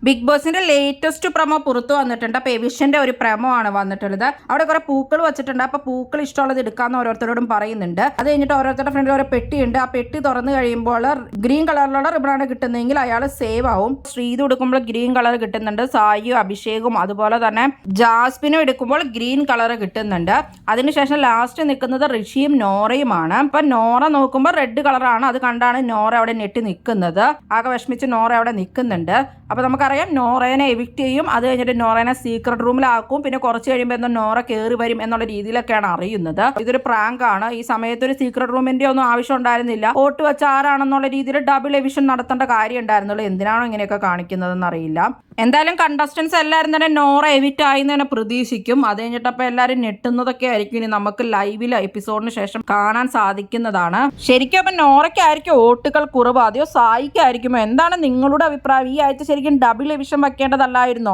Big ബോസിന്റെ latest promo പുറത്തു വന്നിട്ടുണ്ട്. അപ്പോൾ എവിഷന്റെ ഒരു പ്രൊമോ ആണ് വന്നിട്ടുള്ളത്. അവിടെ കുറെ പൂക്കൾ വെച്ചിട്ടുണ്ട്. അപ്പോൾ പൂക്കൾ ഇഷ്ടമുള്ളത് എടുക്കാമെന്ന് ഓരോരുത്തരോടും പറയുന്നുണ്ട്. അത് കഴിഞ്ഞിട്ട് ഓരോരുത്തരുടെ ഫ്രണ്ടിൽ ഓരോ പെട്ടിയുണ്ട്. ആ പെട്ടി തുറന്നു കഴിയുമ്പോൾ ഗ്രീൻ കളറിലുള്ള റിബണാണ് കിട്ടുന്നതെങ്കിൽ അയാൾ സേവ് ആവും. ശ്രീതു എടുക്കുമ്പോൾ ഗ്രീൻ കളർ കിട്ടുന്നുണ്ട്. സായിയും അഭിഷേകും അതുപോലെ തന്നെ ജാസ്മിനും എടുക്കുമ്പോൾ ഗ്രീൻ കളർ കിട്ടുന്നുണ്ട്. അതിനുശേഷം ലാസ്റ്റ് നിൽക്കുന്നത് ഋഷിയും നോറയുമാണ്. അപ്പൊ നോറ നോക്കുമ്പോൾ റെഡ് കളറാണ്. അത് കണ്ടാണ് നോറ അവിടെ ഞെട്ടി നിൽക്കുന്നത്. ആകെ വിഷമിച്ച് നോറ അവിടെ നിൽക്കുന്നുണ്ട്. അപ്പോൾ നമുക്കറിയാം നോറേനെ എവിക്റ്റ് ചെയ്യും. അത് കഴിഞ്ഞിട്ട് നോറേനെ സീക്രട്ട് റൂമിലാക്കും. പിന്നെ കുറച്ച് കഴിയുമ്പോൾ എന്തോ നോറ കയറി വരും എന്നുള്ള രീതിയിലൊക്കെയാണ് അറിയുന്നത്. ഇതൊരു പ്രാങ്ക് ആണ്. ഈ സമയത്ത് ഒരു സീക്രട്ട് റൂമിന്റെ ഒന്നും ആവശ്യം ഉണ്ടായിരുന്നില്ല. വോട്ട് വെച്ച ആരാണെന്നുള്ള രീതിയിൽ ഡബിൾ എവിഷൻ നടത്തേണ്ട കാര്യം ഉണ്ടായിരുന്നുള്ളൂ. എന്തിനാണോ ഇങ്ങനെയൊക്കെ കാണിക്കുന്നതെന്ന് അറിയില്ല. എന്തായാലും കണ്ടസ്റ്റൻസ് എല്ലാവരും തന്നെ നോറ എവിറ്റ് ആയി തന്നെ പ്രതീക്ഷിക്കും. അത് കഴിഞ്ഞിട്ടപ്പോൾ എല്ലാവരും ഞെട്ടുന്നതൊക്കെ ആയിരിക്കും ഇനി നമുക്ക് ലൈവിൽ എപ്പിസോഡിന് ശേഷം കാണാൻ സാധിക്കുന്നതാണ്. ശരിക്കും അപ്പം നോറയ്ക്കായിരിക്കും വോട്ടുകൾ കുറവ്, അതെയോ സായിക്കായിരിക്കുമോ? എന്താണ് നിങ്ങളുടെ അഭിപ്രായം? ഈ ആഴ്ച ശരിക്കും ഡബിൾ എവിഷൻ വെക്കേണ്ടതല്ലായിരുന്നോ?